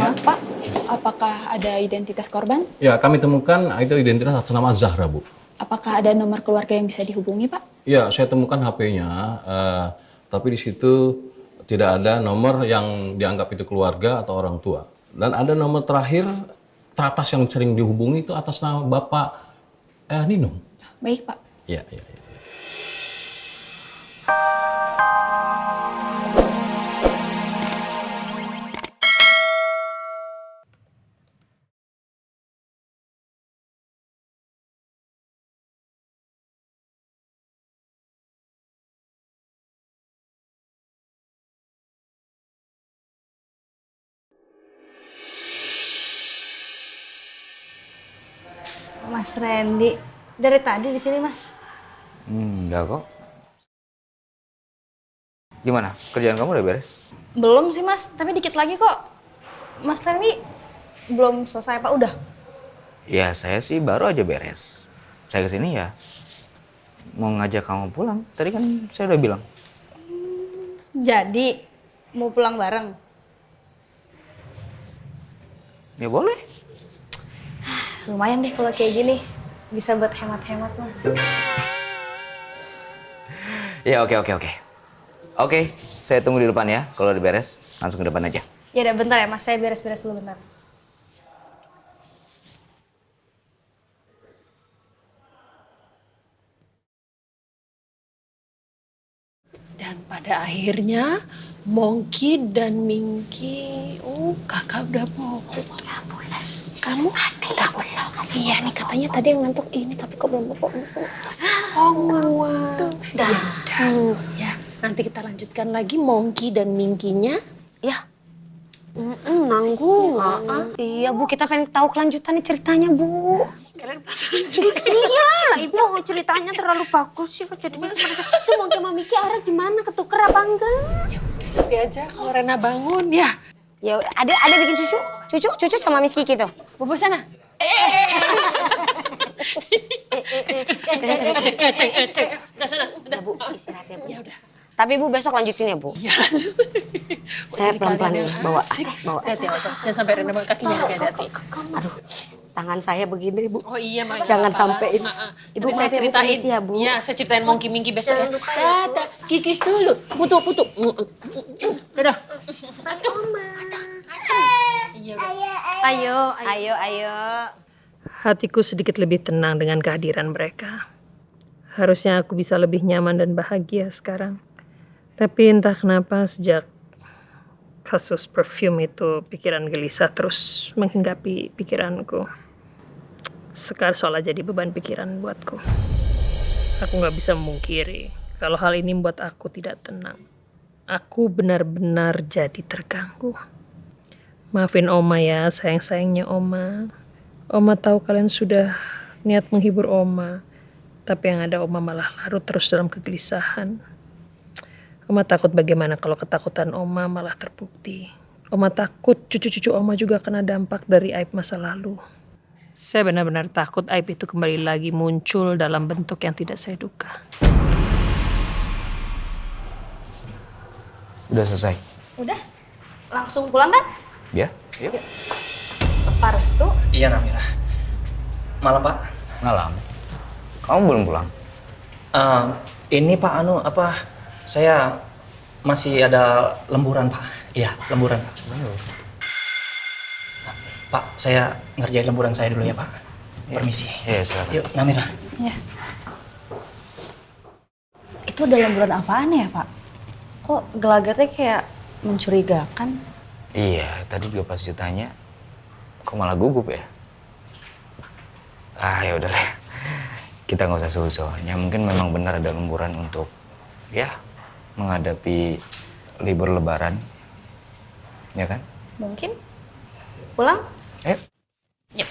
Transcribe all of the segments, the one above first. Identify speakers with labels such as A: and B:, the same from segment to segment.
A: Maaf Pak, apakah ada identitas korban?
B: Ya, kami temukan itu identitas atas nama Zahra, Bu.
A: Apakah ada nomor keluarga yang bisa dihubungi Pak?
B: Ya, saya temukan HP-nya, tapi di situ tidak ada nomor yang dianggap itu keluarga atau orang tua. Dan ada nomor terakhir teratas yang sering dihubungi itu atas nama Bapak Nino.
A: Baik Pak.
B: Ya, ya, ya.
C: Mas Randy, dari tadi di sini Mas.
D: Enggak kok. Gimana? Kerjaan kamu udah beres?
C: Belum sih Mas, tapi dikit lagi kok. Mas Randy belum selesai Pak, udah?
D: Ya saya sih baru aja beres. Saya kesini ya mau ngajak kamu pulang. Tadi kan saya udah bilang.
C: Jadi mau pulang bareng?
D: Ya boleh.
C: Lumayan deh kalau kayak gini, bisa buat hemat-hemat Mas.
D: Ya oke. Oke, saya tunggu di depan ya. Kalau udah beres, langsung ke depan aja.
C: Ya udah bentar ya Mas, saya beres-beres dulu bentar.
E: Dan pada akhirnya Mongki dan Mingki, kakak udah bohong. Udah pulas. Kamu udah belum? Iya nih katanya tadi yang ngantuk ini tapi kok belum bohong. Udah. Ya, nanti kita lanjutkan lagi Mongki dan Mingkinya.
F: Ya. Nanggung. Iya Bu, kita pengen tahu kelanjutannya ceritanya Bu.
E: Kalian penasaran juga?
F: Iya lah Ibu, ceritanya terlalu bagus sih. Jadi itu mau sama Miki arah gimana? Ketuker apa enggak?
E: Ya udah nanti aja kalau Rena bangun ya.
F: Ya udah, ada bikin cucu sama Miss Kiki tuh.
E: Bobo sana.
F: Udah Bu, istirahat ya Bu.
E: Ya udah.
F: Tapi Bu besok lanjutin ya Bu.
E: Ya.
F: Saya pelan-pelan nih bawa.
E: Hati-hati, jangan sampai Rena bawa kakinya, hati-hati.
F: Aduh, tangan saya begini Bu.
E: Oh iya, Mak.
F: Jangan sampai ini.
E: Ibu
F: Ibu
E: saya
F: maaf ya, Bu,
E: ceritain.
F: permisi ya, Bu.
E: Iya, saya ceritain Mongki Mingki besok ya. Tata, kikis dulu. Putu. Dadah. Iya, udah.
F: Ayo.
G: Hatiku sedikit lebih tenang dengan kehadiran mereka. Harusnya aku bisa lebih nyaman dan bahagia sekarang. Tapi entah kenapa sejak kasus perfume itu pikiran gelisah terus menghinggapi pikiranku. Sekar seolah jadi beban pikiran buatku. Aku gak bisa memungkiri kalau hal ini membuat aku tidak tenang. Aku benar-benar jadi terganggu. Maafin Oma ya, sayang-sayangnya Oma. Oma tahu kalian sudah niat menghibur Oma. Tapi yang ada Oma malah larut terus dalam kegelisahan. Oma takut bagaimana kalau ketakutan Oma malah terbukti. Oma takut cucu-cucu Oma juga kena dampak dari aib masa lalu. Saya benar-benar takut aib itu kembali lagi muncul dalam bentuk yang tidak saya duga.
D: Udah selesai?
C: Udah? Langsung pulang kan?
D: Ya, yuk.
C: Pak Restu?
H: Iya Namira. Malam Pak.
D: Malam. Kamu belum pulang?
H: Ini Pak saya masih ada lemburan Pak. Iya, lemburan Pak. Pak, saya ngerjain lemburan saya dulu ya Pak. Permisi.
D: Iya, silakan.
H: Yuk, Namira.
C: Ya. Itu ada lemburan apaan ya Pak? Kok gelagatnya kayak mencurigakan?
D: Iya, tadi juga pas ditanya, kok malah gugup ya? Ya udahlah. Kita nggak usah susun. Ya mungkin memang benar ada lemburan untuk ya menghadapi libur lebaran. Ya kan?
C: Mungkin. Pulang?
D: Ayo.
C: Ya.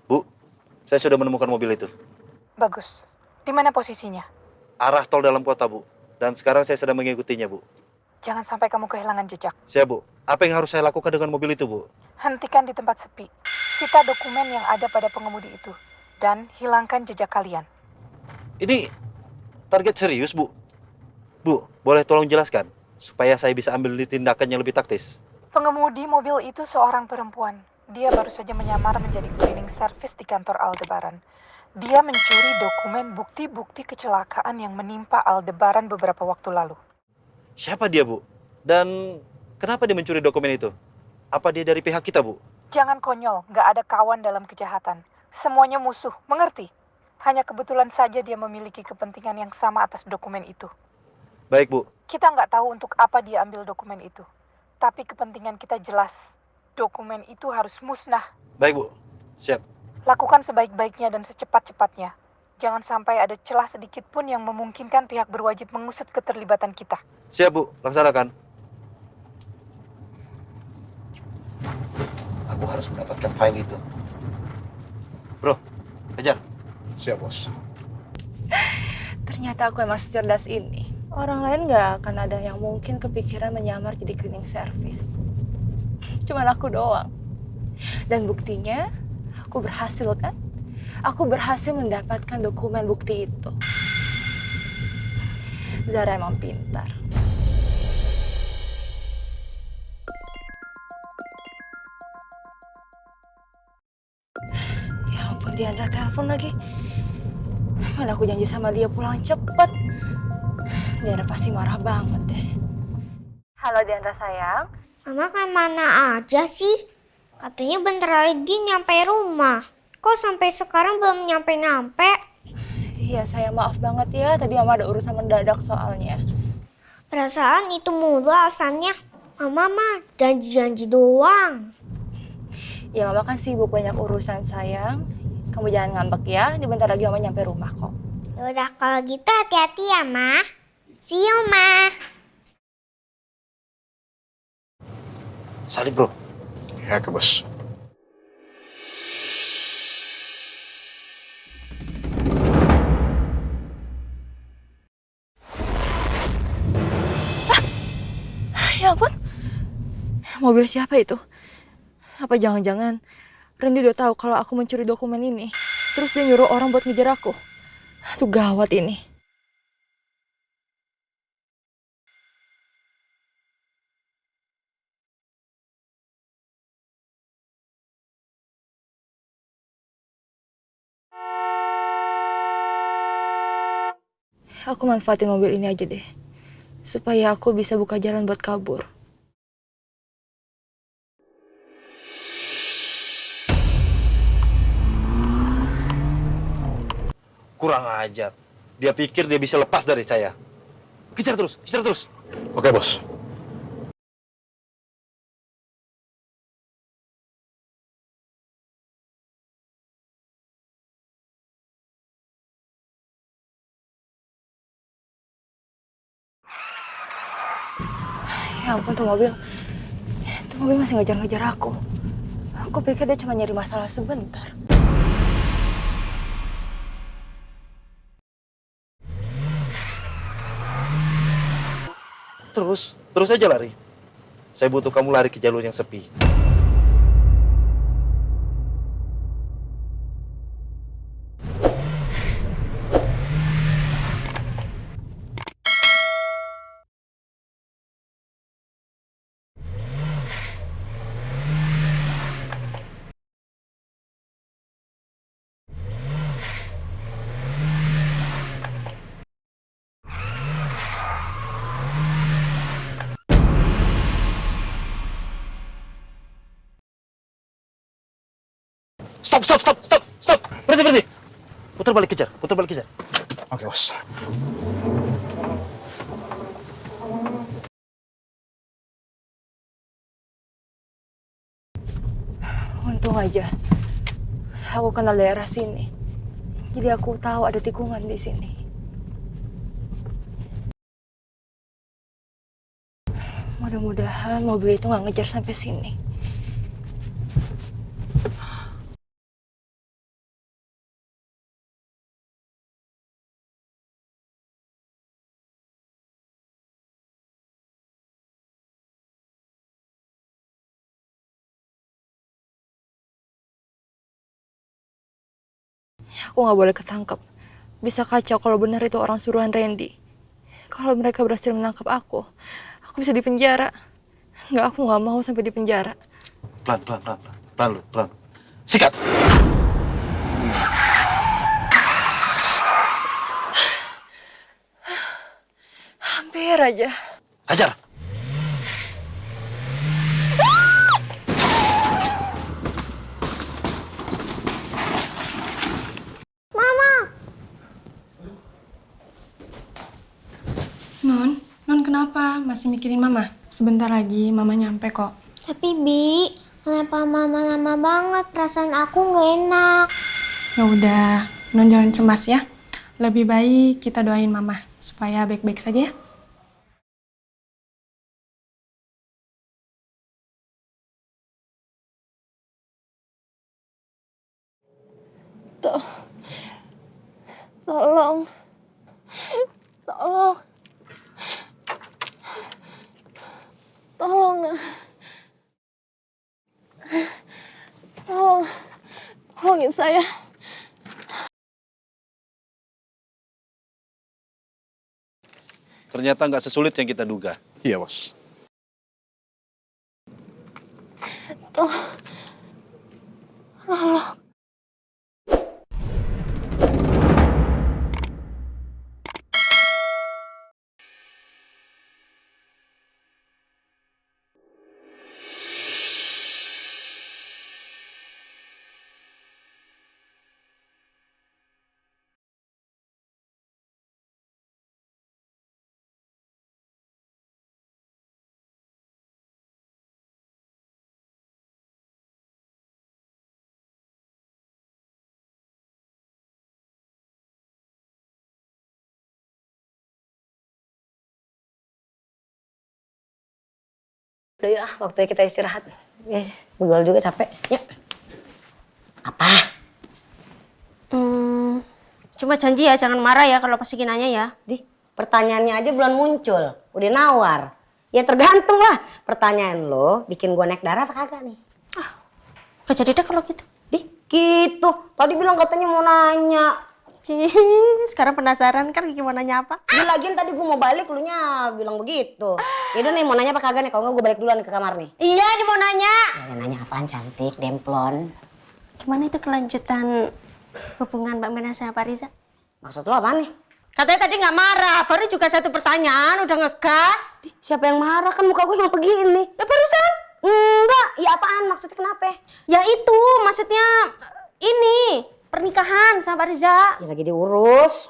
I: Bu, saya sudah menemukan mobil itu.
J: Bagus. Di mana posisinya?
I: Arah tol dalam kota, Bu. Dan sekarang saya sedang mengikutinya, Bu.
J: Jangan sampai kamu kehilangan jejak.
I: Siap, Bu. Apa yang harus saya lakukan dengan mobil itu, Bu?
J: Hentikan di tempat sepi. Sita dokumen yang ada pada pengemudi itu. Dan hilangkan jejak kalian.
I: Ini target serius, Bu? Bu, boleh tolong jelaskan? supaya saya bisa ambil tindakan yang lebih taktis.
J: Pengemudi mobil itu seorang perempuan. Dia baru saja menyamar menjadi cleaning service di kantor Aldebaran. Dia mencuri dokumen bukti-bukti kecelakaan yang menimpa Aldebaran beberapa waktu lalu.
I: Siapa dia, Bu? Dan kenapa dia mencuri dokumen itu? Apa dia dari pihak kita, Bu?
J: Jangan konyol, nggak ada kawan dalam kejahatan. Semuanya musuh, mengerti? Hanya kebetulan saja dia memiliki kepentingan yang sama atas dokumen itu.
I: Baik, Bu.
J: Kita nggak tahu untuk apa dia ambil dokumen itu. Tapi kepentingan kita jelas. Dokumen itu harus musnah.
I: Baik, Bu. Siap.
J: Lakukan sebaik-baiknya dan secepat-cepatnya. Jangan sampai ada celah sedikit pun yang memungkinkan pihak berwajib mengusut keterlibatan kita.
I: Siap, Bu. Laksanakan. Aku harus mendapatkan file itu. Bro, kejar.
B: Siap, Bos.
C: Ternyata aku emang cerdas ini. Orang lain nggak akan ada yang mungkin kepikiran menyamar jadi cleaning service. Cuman aku doang. Dan buktinya, aku berhasil kan? Aku berhasil mendapatkan dokumen bukti itu. Zara emang pintar. Ya ampun, Diandra telepon lagi. Mana aku janji sama dia pulang cepet. Diandra pasti marah banget deh. Halo Diandra sayang.
F: Mama kemana aja sih? Katanya bentar lagi nyampe rumah. Kok sampai sekarang belum nyampe-nyampe?
C: Iya sayang, maaf banget ya. Tadi Mama ada urusan mendadak soalnya.
F: Perasaan itu mulu alasannya. Mama mah janji-janji doang.
C: Ya Mama kan sibuk banyak urusan sayang. Kamu jangan ngambek ya. Di bentar lagi Mama nyampe rumah kok.
F: Yaudah kalau gitu hati-hati ya, Ma. See you, Ma.
I: Salib, Bro.
B: Ya, ke Bos.
C: Ya ampun. Mobil siapa itu? Apa jangan-jangan Randy udah tahu kalau aku mencuri dokumen ini. Terus dia nyuruh orang buat ngejar aku. Aduh gawat ini. Aku manfaatin mobil ini aja deh. Supaya aku bisa buka jalan buat kabur.
I: Kurang ajar. Dia pikir dia bisa lepas dari saya. Kejar terus, kejar terus.
B: Oke, Bos.
C: Ya ampun tuh mobil. Tuh mobil masih ngejar-ngejar aku. Aku pikir dia cuma nyari masalah sebentar.
I: Terus aja lari. Saya butuh kamu lari ke jalur yang sepi. Stop. Berhenti. Putar balik kejar.
B: Oke, Bos.
C: Untung aja. Aku kenal daerah sini. Jadi aku tahu ada tikungan di sini. Mudah-mudahan mobil itu nggak ngejar sampai sini. Aku nggak boleh ketangkep. Bisa kacau kalau benar itu orang suruhan Randy. Kalau mereka berhasil menangkap aku aku bisa di penjara. Nggak, aku nggak mau sampai di penjara.
I: Pelan, pelan, pelan, pelan, pelan, lu, pelan. Sikat.
C: Hampir aja.
I: Hajar.
K: Non kenapa? Masih mikirin mama? Sebentar lagi mama nyampe kok.
F: Tapi Bi, kenapa mama lama banget? Perasaan aku nggak enak.
K: Ya udah, Non jangan cemas ya. Lebih baik kita doain mama supaya baik-baik saja ya.
C: Tolong. Tolong. Tolong, Nak. Tolong. Tolongin saya.
I: Ternyata nggak sesulit yang kita duga. Iya, Bos.
C: Tolong.
L: Udah yuk waktunya kita istirahat. Ya, begal juga capek. Yuk. Apa? Cuma janji ya jangan marah ya kalau pasti nanya ya. Di pertanyaannya aja belum muncul, udah nawar. Ya tergantung lah. Pertanyaan lo bikin gua naik darah apa kagak nih? Gak jadi deh kalau gitu. Di gitu. Tadi bilang katanya mau nanya. Sekarang penasaran kan gimana nanya apa? Lagian tadi gue mau balik, lu nya bilang begitu. Yaudah nih mau nanya apa kagak nih? Kalau nggak gue balik duluan ke kamar nih. Iya nih mau nanya. Ya, nanya apaan cantik, demplon? Gimana itu kelanjutan hubungan Mbak Mena sama Pak Riza? Maksud lu apa nih? Katanya tadi nggak marah, baru juga satu pertanyaan udah ngegas. Siapa yang marah? Kan muka gue cuma begini. Ya barusan? Enggak, ya apaan? Maksudnya kenapa? Ya itu, maksudnya ini. Pernikahan sama Pak Riza. Ya lagi diurus.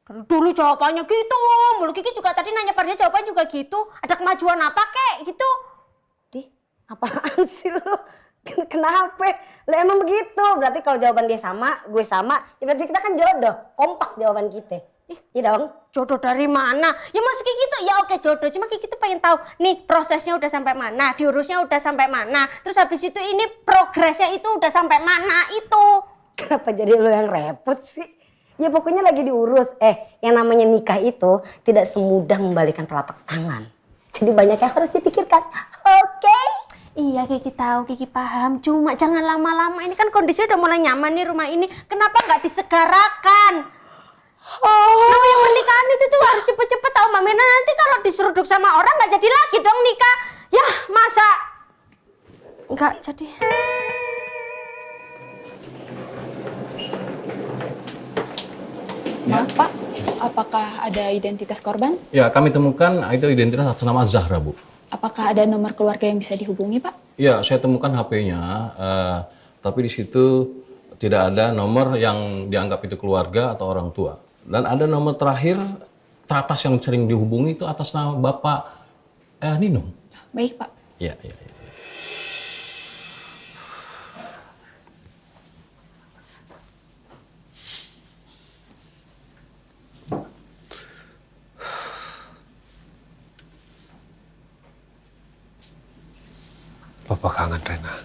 L: Dulu jawabannya gitu. Mulu Kiki juga tadi nanya Pak Riza jawabannya juga gitu. Ada kemajuan apa kek gitu. Di, apaan sih lu? Kenapa? Lah emang begitu. Berarti kalau jawaban dia sama, gue sama, ya berarti kita kan jodoh. Kompak jawaban kita. Iya dong. Jodoh dari mana? Ya maksud Kiki tuh ya oke jodoh. Cuma Kiki tuh pengen tahu nih prosesnya udah sampai mana, diurusnya udah sampai mana. Terus habis itu ini progresnya itu udah sampai mana itu. Kenapa jadi lo yang repot sih? Ya pokoknya lagi diurus. Yang namanya nikah itu tidak semudah membalikan telapak tangan. Jadi banyak yang harus dipikirkan. Oke? Iya Kiki tahu, Kiki paham. Cuma jangan lama-lama. Ini kan kondisi udah mulai nyaman nih rumah ini. Kenapa nggak disegarakan? Namanya pernikahan itu tuh harus cepet-cepet tahu Mbak Mena. Nanti kalau diseruduk sama orang nggak jadi lagi dong nikah. Ya masa nggak jadi.
A: Maaf Pak, apakah ada identitas korban?
B: Ya, kami temukan itu identitas atas nama Zahra, Bu.
A: Apakah ada nomor keluarga yang bisa dihubungi Pak?
B: Ya, saya temukan HP-nya, tapi di situ tidak ada nomor yang dianggap itu keluarga atau orang tua. Dan ada nomor terakhir, teratas yang sering dihubungi itu atas nama Bapak Nino.
A: Baik Pak.
B: Iya, iya, iya.
M: Papa kangen Rena.